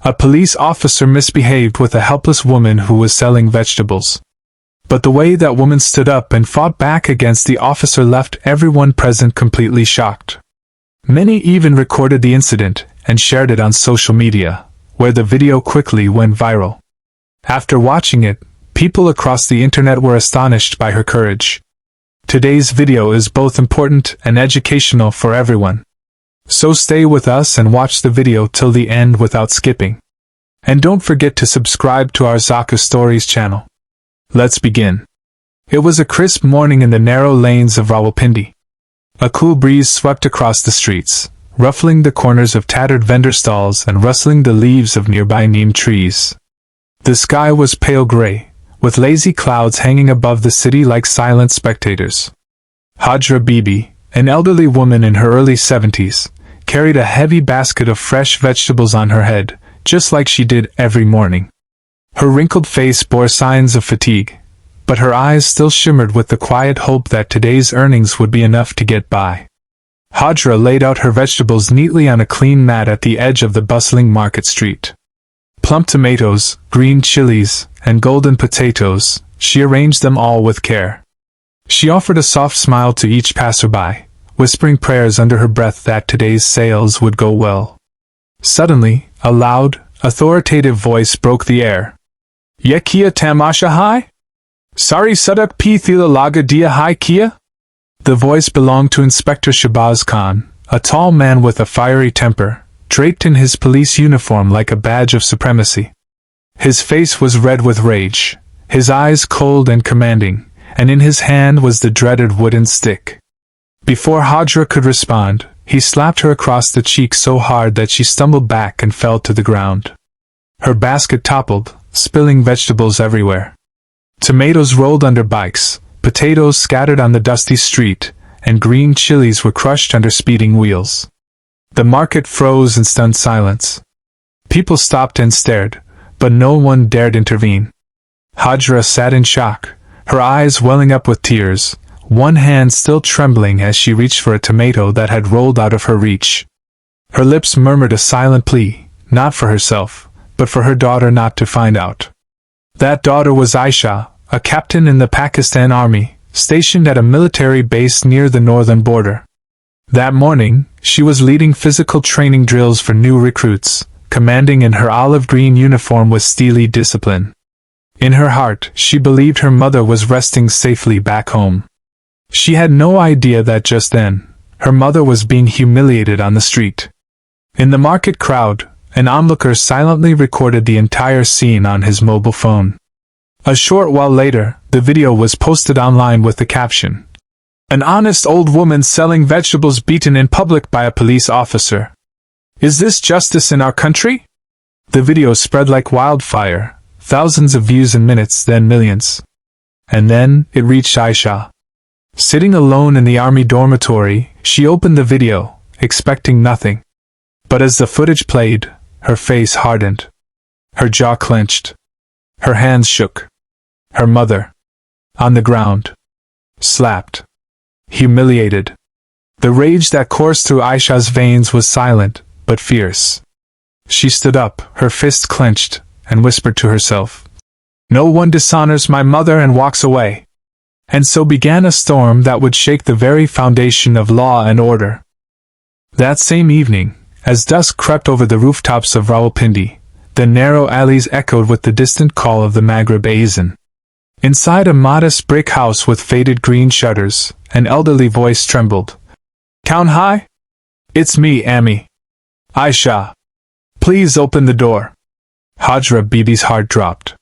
A police officer misbehaved with a helpless woman who was selling vegetables. But the way that woman stood up and fought back against the officer left everyone present completely shocked. Many even recorded the incident and shared it on social media, where the video quickly went viral. After watching it, people across the internet were astonished by her courage. Today's video is both important and educational for everyone. So stay with us and watch the video till the end without skipping. And don't forget to subscribe to our Zaku Stories channel. Let's begin. It was a crisp morning in the narrow lanes of Rawalpindi. A cool breeze swept across the streets, ruffling the corners of tattered vendor stalls and rustling the leaves of nearby neem trees. The sky was pale gray, with lazy clouds hanging above the city like silent spectators. Hajra Bibi, an elderly woman in her early 70s, carried a heavy basket of fresh vegetables on her head, just like she did every morning. Her wrinkled face bore signs of fatigue, but her eyes still shimmered with the quiet hope that today's earnings would be enough to get by. Hajra laid out her vegetables neatly on a clean mat at the edge of the bustling market street. Plump tomatoes, green chilies, and golden potatoes, she arranged them all with care. She offered a soft smile to each passerby, whispering prayers under her breath that today's sales would go well. Suddenly, a loud, authoritative voice broke the air. Ye kia tamasha hai? Sari sadak pi thila laga dia hai kia? The voice belonged to Inspector Shabazz Khan, a tall man with a fiery temper, draped in his police uniform like a badge of supremacy. His face was red with rage, his eyes cold and commanding, and in his hand was the dreaded wooden stick. Before Hajra could respond, he slapped her across the cheek so hard that she stumbled back and fell to the ground. Her basket toppled, spilling vegetables everywhere. Tomatoes rolled under bikes, potatoes scattered on the dusty street, and green chilies were crushed under speeding wheels. The market froze in stunned silence. People stopped and stared, but no one dared intervene. Hajra sat in shock, her eyes welling up with tears, one hand still trembling as she reached for a tomato that had rolled out of her reach. Her lips murmured a silent plea, not for herself, but for her daughter not to find out. That daughter was Aisha, a captain in the Pakistan army, stationed at a military base near the northern border. That morning, she was leading physical training drills for new recruits, commanding in her olive green uniform with steely discipline. In her heart, she believed her mother was resting safely back home. She had no idea that just then, her mother was being humiliated on the street. In the market crowd, an onlooker silently recorded the entire scene on his mobile phone. A short while later, the video was posted online with the caption, "An honest old woman selling vegetables beaten in public by a police officer. Is this justice in our country?" The video spread like wildfire, thousands of views in minutes, then millions. And then, it reached Aisha. Sitting alone in the army dormitory, she opened the video, expecting nothing. But as the footage played, her face hardened. Her jaw clenched. Her hands shook. Her mother, on the ground, slapped, humiliated. The rage that coursed through Aisha's veins was silent, but fierce. She stood up, her fists clenched, and whispered to herself, "No one dishonors my mother and walks away." And so began a storm that would shake the very foundation of law and order. That same evening, as dusk crept over the rooftops of Rawalpindi, the narrow alleys echoed with the distant call of the Maghrib Azan. Inside a modest brick house with faded green shutters, an elderly voice trembled. "Kaun hai? It's me, Ami. Aisha. Please open the door." Hajra Bibi's heart dropped.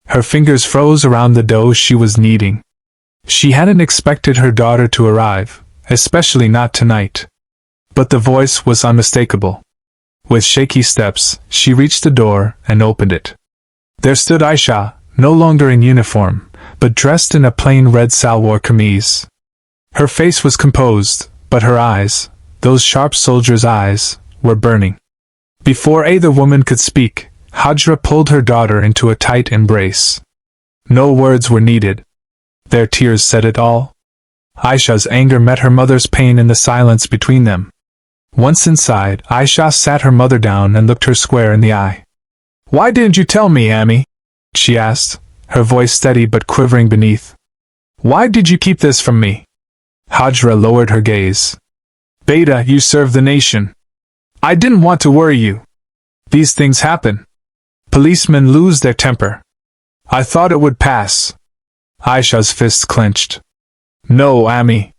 Her fingers froze around the dough she was kneading. She hadn't expected her daughter to arrive, especially not tonight. But the voice was unmistakable. With shaky steps, she reached the door and opened it. There stood Aisha, no longer in uniform, but dressed in a plain red salwar kameez. Her face was composed, but her eyes, those sharp soldier's eyes, were burning. Before either woman could speak, Hajra pulled her daughter into a tight embrace. No words were needed. Their tears said it all. Aisha's anger met her mother's pain in the silence between them. Once inside, Aisha sat her mother down and looked her square in the eye. Why didn't you tell me, Amy? She asked, her voice steady but quivering beneath. Why did you keep this from me? Hajra lowered her gaze. Beta, you serve the nation. I didn't want to worry you. These things happen. Policemen lose their temper. I thought it would pass. Aisha's fists clenched. No, Amy.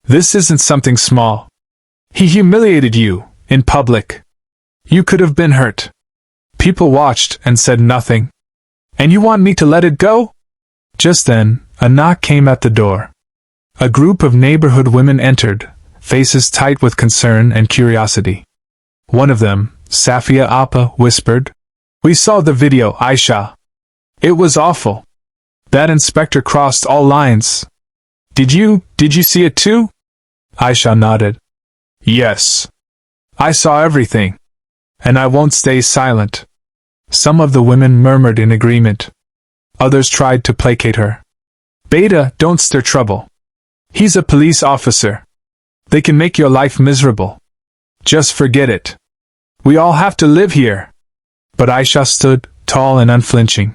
This isn't something small. He humiliated you, in public. You could have been hurt. People watched and said nothing. And you want me to let it go? Just then, a knock came at the door. A group of neighborhood women entered, faces tight with concern and curiosity. One of them, Safia Appa, whispered, We saw the video, Aisha. It was awful. That inspector crossed all lines. Did you see it too? Aisha nodded. Yes. I saw everything. And I won't stay silent. Some of the women murmured in agreement. Others tried to placate her. Beta, don't stir trouble. He's a police officer. They can make your life miserable. Just forget it. We all have to live here. But Aisha stood, tall and unflinching.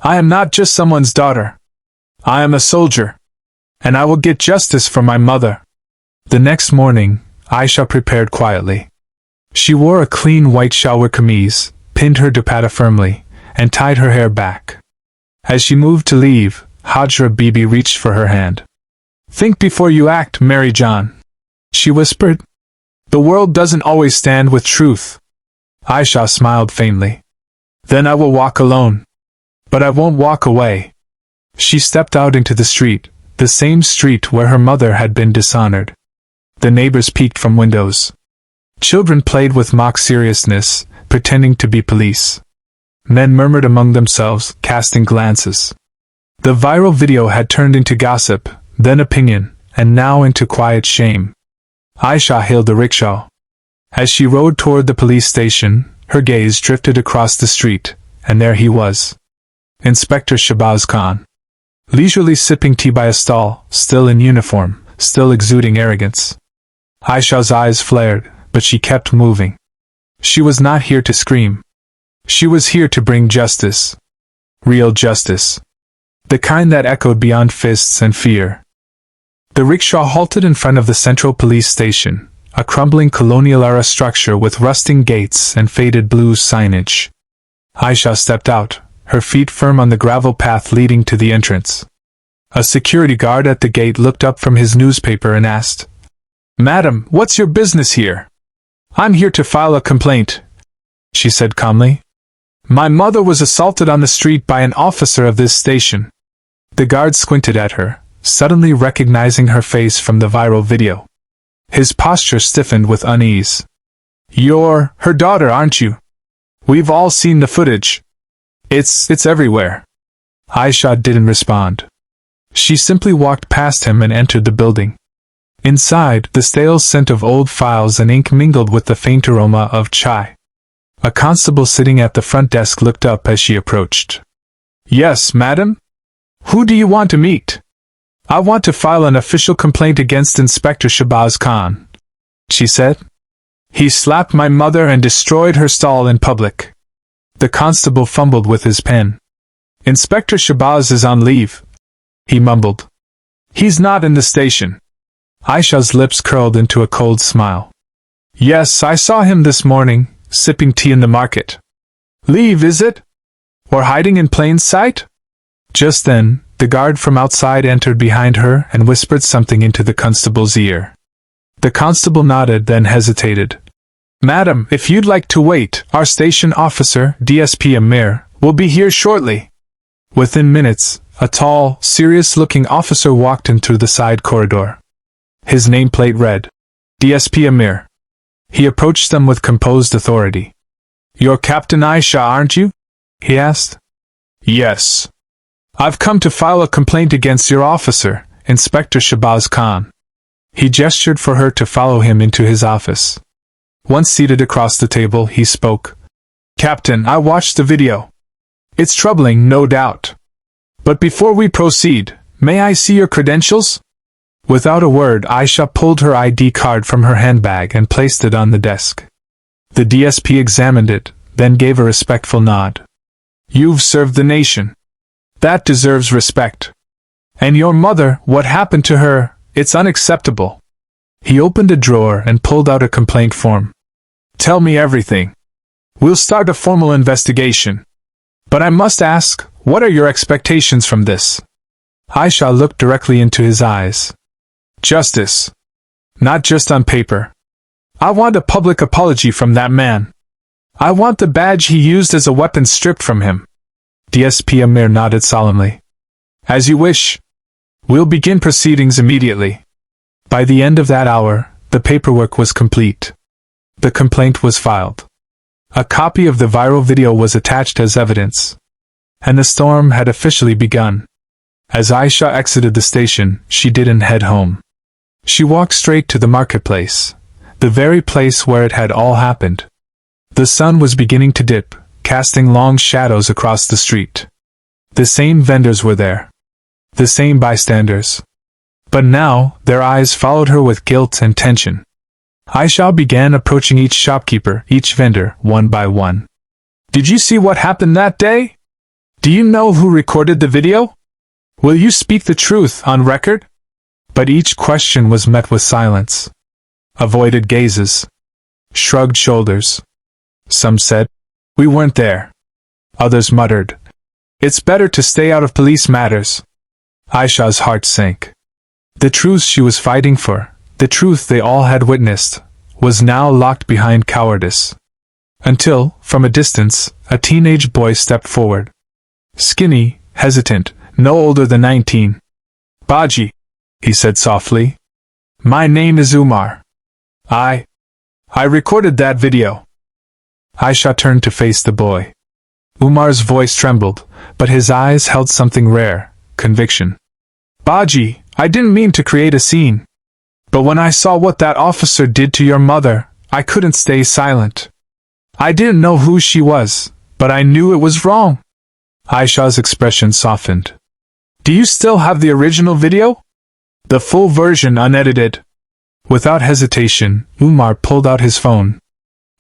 I am not just someone's daughter. I am a soldier. And I will get justice for my mother. The next morning, Aisha prepared quietly. She wore a clean white shower kameez, pinned her dupatta firmly, and tied her hair back. As she moved to leave, Hajra Bibi reached for her hand. Think before you act, Mary John, she whispered. The world doesn't always stand with truth. Aisha smiled faintly. Then I will walk alone. But I won't walk away. She stepped out into the street, the same street where her mother had been dishonored. The neighbors peeked from windows. Children played with mock seriousness, pretending to be police. Men murmured among themselves, casting glances. The viral video had turned into gossip, then opinion, and now into quiet shame. Aisha hailed the rickshaw. As she rode toward the police station, her gaze drifted across the street, and there he was. Inspector Shabazz Khan. Leisurely sipping tea by a stall, still in uniform, still exuding arrogance. Aisha's eyes flared, but she kept moving. She was not here to scream. She was here to bring justice. Real justice. The kind that echoed beyond fists and fear. The rickshaw halted in front of the Central Police Station, a crumbling colonial-era structure with rusting gates and faded blue signage. Aisha stepped out, her feet firm on the gravel path leading to the entrance. A security guard at the gate looked up from his newspaper and asked, Madam, what's your business here? I'm here to file a complaint, she said calmly. My mother was assaulted on the street by an officer of this station. The guard squinted at her, suddenly recognizing her face from the viral video. His posture stiffened with unease. You're her daughter, aren't you? We've all seen the footage. It's everywhere. Aisha didn't respond. She simply walked past him and entered the building. Inside, the stale scent of old files and ink mingled with the faint aroma of chai. A constable sitting at the front desk looked up as she approached. Yes, madam? Who do you want to meet? I want to file an official complaint against Inspector Shabazz Khan, she said. He slapped my mother and destroyed her stall in public. The constable fumbled with his pen. Inspector Shabazz is on leave, he mumbled. He's not in the station. Aisha's lips curled into a cold smile. Yes, I saw him this morning, sipping tea in the market. Leave, is it? Or hiding in plain sight? Just then, the guard from outside entered behind her and whispered something into the constable's ear. The constable nodded, then hesitated. Madam, if you'd like to wait, our station officer, DSP Amir, will be here shortly. Within minutes, a tall, serious-looking officer walked in through the side corridor. His nameplate read, DSP Amir. He approached them with composed authority. You're Captain Aisha, aren't you? He asked. Yes. I've come to file a complaint against your officer, Inspector Shabazz Khan. He gestured for her to follow him into his office. Once seated across the table, he spoke. Captain, I watched the video. It's troubling, no doubt. But before we proceed, may I see your credentials? Without a word, Aisha pulled her ID card from her handbag and placed it on the desk. The DSP examined it, then gave a respectful nod. You've served the nation. That deserves respect. And your mother, what happened to her? It's unacceptable. He opened a drawer and pulled out a complaint form. Tell me everything. We'll start a formal investigation. But I must ask, what are your expectations from this? Aisha looked directly into his eyes. Justice. Not just on paper. I want a public apology from that man. I want the badge he used as a weapon stripped from him. DSP Amir nodded solemnly. As you wish. We'll begin proceedings immediately. By the end of that hour, the paperwork was complete. The complaint was filed. A copy of the viral video was attached as evidence. And the storm had officially begun. As Aisha exited the station, she didn't head home. She walked straight to the marketplace, the very place where it had all happened. The sun was beginning to dip, casting long shadows across the street. The same vendors were there. The same bystanders. But now, their eyes followed her with guilt and tension. Aisha began approaching each shopkeeper, each vendor, one by one. Did you see what happened that day? Do you know who recorded the video? Will you speak the truth on record? But each question was met with silence. Avoided gazes. Shrugged shoulders. Some said, we weren't there. Others muttered, it's better to stay out of police matters. Aisha's heart sank. The truth she was fighting for, the truth they all had witnessed, was now locked behind cowardice. Until, from a distance, a teenage boy stepped forward. Skinny, hesitant, no older than 19. Baji, he said softly. My name is Umar. I recorded that video. Aisha turned to face the boy. Umar's voice trembled, but his eyes held something rare, conviction. Baji, I didn't mean to create a scene. But when I saw what that officer did to your mother, I couldn't stay silent. I didn't know who she was, but I knew it was wrong. Aisha's expression softened. Do you still have the original video? The full version unedited? Without hesitation, Umar pulled out his phone.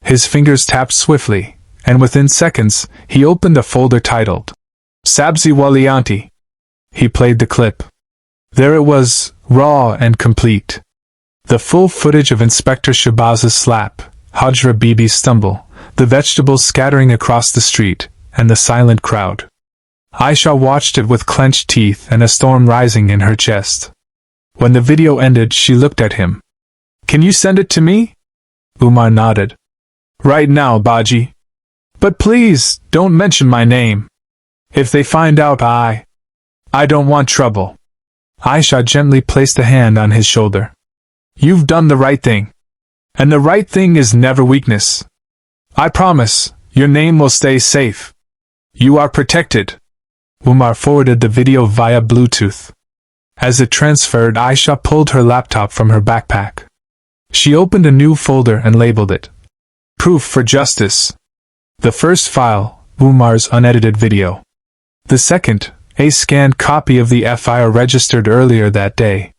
His fingers tapped swiftly, and within seconds, he opened a folder titled Sabzi Walianti. He played the clip. There it was, raw and complete. The full footage of Inspector Shabaz's slap, Hajra Bibi's stumble, the vegetables scattering across the street, and the silent crowd. Aisha watched it with clenched teeth and a storm rising in her chest. When the video ended, she looked at him. Can you send it to me? Umar nodded. Right now, Baji. But please, don't mention my name. If they find out I don't want trouble. Aisha gently placed a hand on his shoulder. You've done the right thing. And the right thing is never weakness. I promise, your name will stay safe. You are protected. Umar forwarded the video via Bluetooth. As it transferred, Aisha pulled her laptop from her backpack. She opened a new folder and labeled it Proof for Justice. The first file, Umar's unedited video. The second, a scanned copy of the FIR registered earlier that day.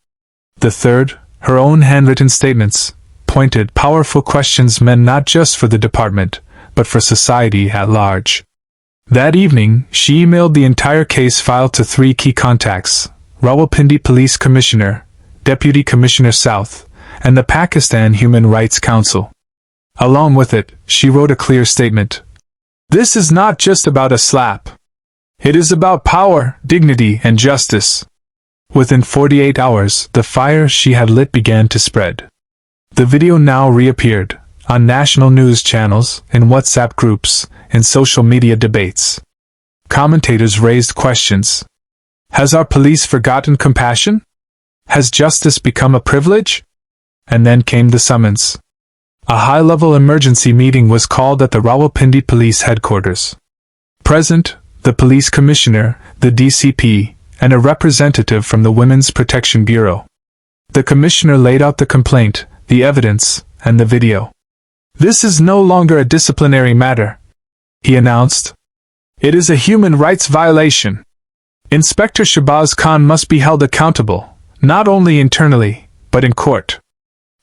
The third, her own handwritten statements, pointed, powerful questions meant not just for the department, but for society at large. That evening, she emailed the entire case file to 3 key contacts, Rawalpindi Police Commissioner, Deputy Commissioner South, and the Pakistan Human Rights Council. Along with it, she wrote a clear statement. This is not just about a slap. It is about power, dignity, and justice. Within 48 hours, the fire she had lit began to spread. The video now reappeared, on national news channels, in WhatsApp groups, in social media debates. Commentators raised questions. Has our police forgotten compassion? Has justice become a privilege? And then came the summons. A high-level emergency meeting was called at the Rawalpindi Police Headquarters. Present, the police commissioner, the DCP, and a representative from the Women's Protection Bureau. The commissioner laid out the complaint, the evidence, and the video. This is no longer a disciplinary matter, he announced. It is a human rights violation. Inspector Shabaz Khan must be held accountable, not only internally, but in court.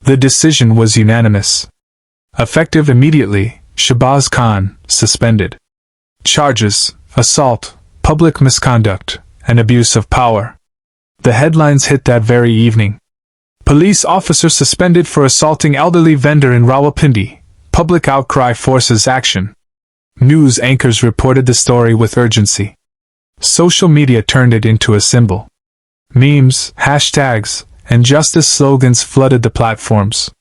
The decision was unanimous. Effective immediately, Shahbaz Khan, suspended. Charges: assault, public misconduct, and abuse of power. The headlines hit that very evening. Police officer suspended for assaulting elderly vendor in Rawalpindi. Public outcry forces action. News anchors reported the story with urgency. Social media turned it into a symbol. Memes, hashtags, and justice slogans flooded the platforms.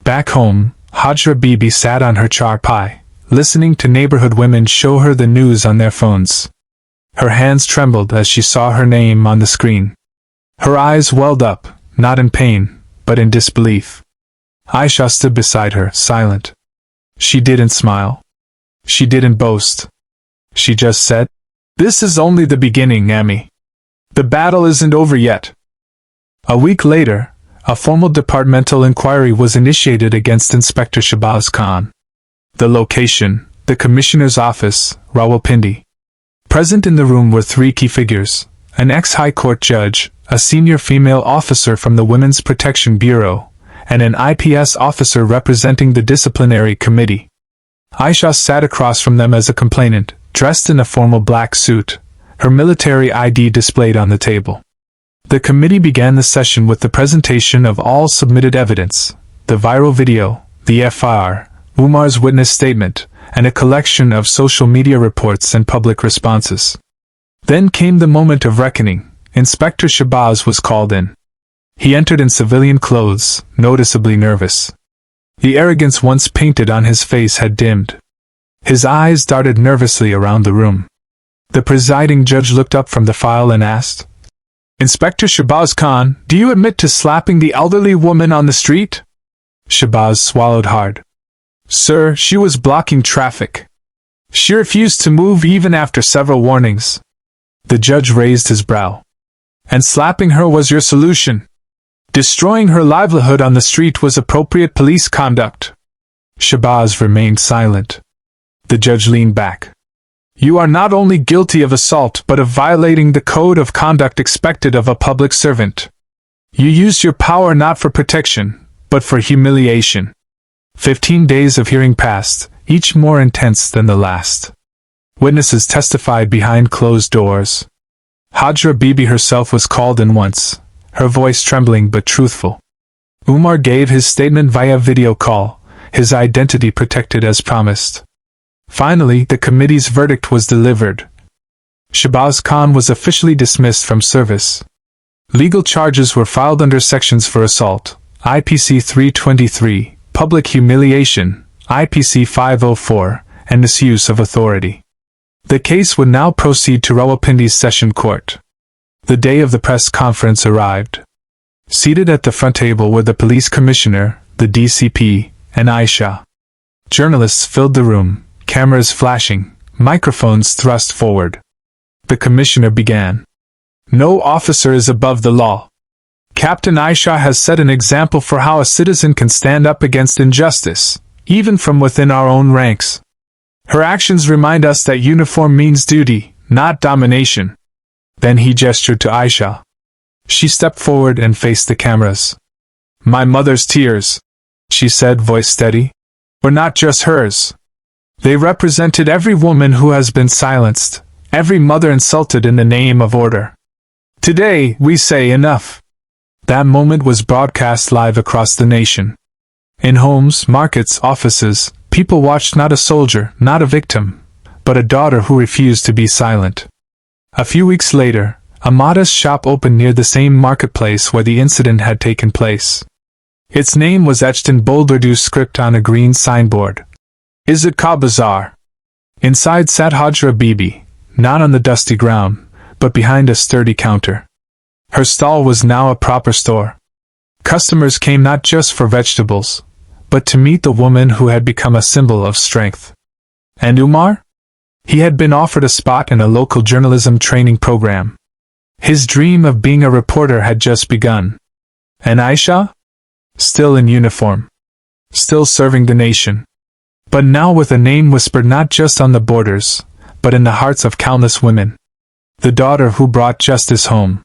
Back home, Hajra Bibi sat on her charpai, listening to neighborhood women show her the news on their phones. Her hands trembled as she saw her name on the screen. Her eyes welled up, not in pain, but in disbelief. Aisha stood beside her, silent. She didn't smile. She didn't boast. She just said, "This is only the beginning, Ami. The battle isn't over yet." A week later, a formal departmental inquiry was initiated against Inspector Shahbaz Khan. The location: the Commissioner's office, Rawalpindi. Present in the room were three key figures: an ex-High Court judge, a senior female officer from the Women's Protection Bureau, and an IPS officer representing the disciplinary committee. Aisha sat across from them as a complainant, dressed in a formal black suit, her military ID displayed on the table. The committee began the session with the presentation of all submitted evidence: the viral video, the FR, Umar's witness statement, and a collection of social media reports and public responses. Then came the moment of reckoning. Inspector Shahbaz was called in. He entered in civilian clothes, noticeably nervous. The arrogance once painted on his face had dimmed. His eyes darted nervously around the room. The presiding judge looked up from the file and asked, "Inspector Shahbaz Khan, do you admit to slapping the elderly woman on the street?" Shahbaz swallowed hard. "Sir, she was blocking traffic. She refused to move even after several warnings." The judge raised his brow. "And slapping her was your solution? Destroying her livelihood on the street was appropriate police conduct?" Shahbaz remained silent. The judge leaned back. "You are not only guilty of assault but of violating the code of conduct expected of a public servant. You used your power not for protection, but for humiliation." 15 days of hearing passed, each more intense than the last. Witnesses testified behind closed doors. Hajra Bibi herself was called in once, her voice trembling but truthful. Umar gave his statement via video call, his identity protected as promised. Finally, the committee's verdict was delivered. Shahbaz Khan was officially dismissed from service. Legal charges were filed under sections for assault, IPC 323, public humiliation, IPC 504, and misuse of authority. The case would now proceed to Rawalpindi's Session Court. The day of the press conference arrived. Seated at the front table were the police commissioner, the DCP, and Aisha. Journalists filled the room, cameras flashing, microphones thrust forward. The commissioner began. "No officer is above the law. Captain Aisha has set an example for how a citizen can stand up against injustice, even from within our own ranks. Her actions remind us that uniform means duty, not domination." Then he gestured to Aisha. She stepped forward and faced the cameras. "My mother's tears," she said, voice steady, "were not just hers. They represented every woman who has been silenced, every mother insulted in the name of order. Today, we say enough." That moment was broadcast live across the nation. In homes, markets, offices, people watched not a soldier, not a victim, but a daughter who refused to be silent. A few weeks later, a modest shop opened near the same marketplace where the incident had taken place. Its name was etched in bold Urdu script on a green signboard. Izzat Ka Bazaar. Inside sat Hajra Bibi, not on the dusty ground, but behind a sturdy counter. Her stall was now a proper store. Customers came not just for vegetables, but to meet the woman who had become a symbol of strength. And Umar? He had been offered a spot in a local journalism training program. His dream of being a reporter had just begun. And Aisha? Still in uniform. Still serving the nation. But now with a name whispered not just on the borders, but in the hearts of countless women. The daughter who brought justice home.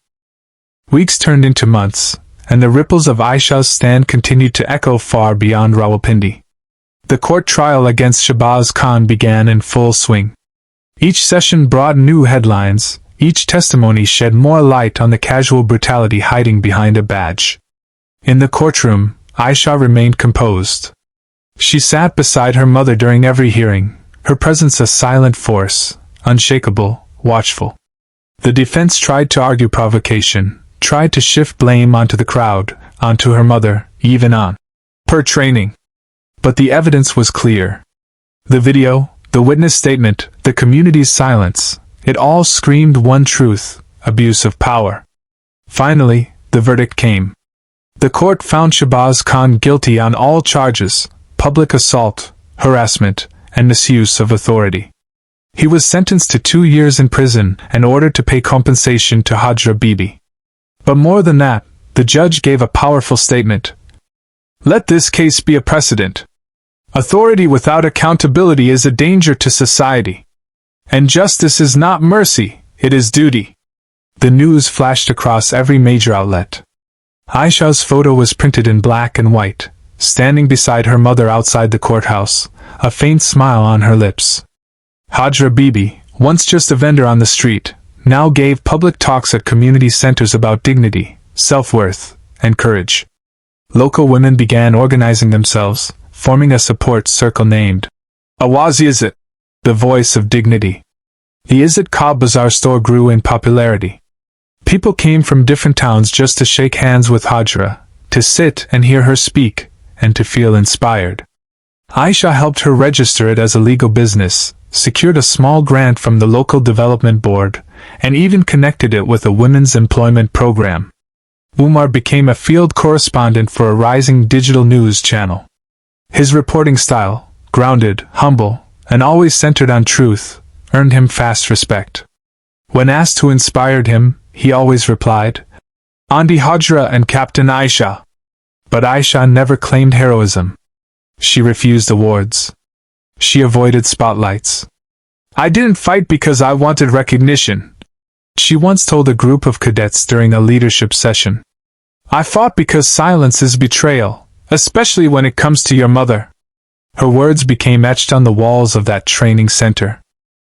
Weeks turned into months, and the ripples of Aisha's stand continued to echo far beyond Rawalpindi. The court trial against Shahbaz Khan began in full swing. Each session brought new headlines, each testimony shed more light on the casual brutality hiding behind a badge. In the courtroom, Aisha remained composed. She sat beside her mother during every hearing, her presence a silent force, unshakable, watchful. The defense tried to argue provocation, tried to shift blame onto the crowd, onto her mother, even on her training. But the evidence was clear. The video, the witness statement, the community's silence, it all screamed one truth: abuse of power. Finally, the verdict came. The court found Shahbaz Khan guilty on all charges: public assault, harassment, and misuse of authority. He was sentenced to 2 years in prison and ordered to pay compensation to Hajra Bibi. But more than that, the judge gave a powerful statement. Let this case be a precedent. Authority without accountability is a danger to society. And justice is not mercy, it is duty. The news flashed across every major outlet. Aisha's photo was printed in black and white, standing beside her mother outside the courthouse, a faint smile on her lips. Hajra Bibi, once just a vendor on the street, now gave public talks at community centers about dignity, self-worth, and courage. Local women began organizing themselves, forming a support circle named Awazi Izzat, the voice of dignity. The Izzat Ka Bazaar store grew in popularity. People came from different towns just to shake hands with Hajra, to sit and hear her speak, and to feel inspired. Aisha helped her register it as a legal business, secured a small grant from the local development board, and even connected it with a women's employment program. Umar became a field correspondent for a rising digital news channel. His reporting style, grounded, humble, and always centered on truth, earned him fast respect. When asked who inspired him, he always replied, Auntie Hajra and Captain Aisha. But Aisha never claimed heroism. She refused awards. She avoided spotlights. I didn't fight because I wanted recognition, she once told a group of cadets during a leadership session. I fought because silence is betrayal, especially when it comes to your mother. Her words became etched on the walls of that training center.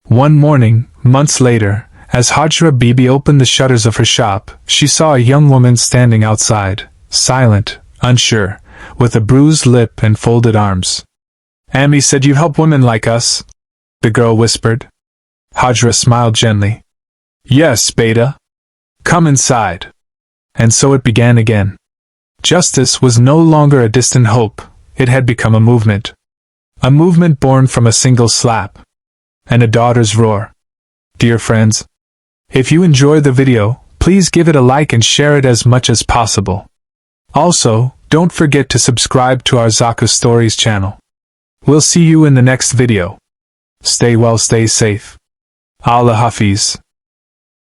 One morning, months later, as Hajra Bibi opened the shutters of her shop, she saw a young woman standing outside, silent, unsure, with a bruised lip and folded arms. Ami said you help women like us, the girl whispered. Hajra smiled gently. Yes, Beta. Come inside. And so it began again. Justice was no longer a distant hope, it had become a movement. A movement born from a single slap. And a daughter's roar. Dear friends, if you enjoyed the video, please give it a like and share it as much as possible. Also, don't forget to subscribe to our Zaku Stories channel. We'll see you in the next video. Stay well, stay safe. Allah Hafiz.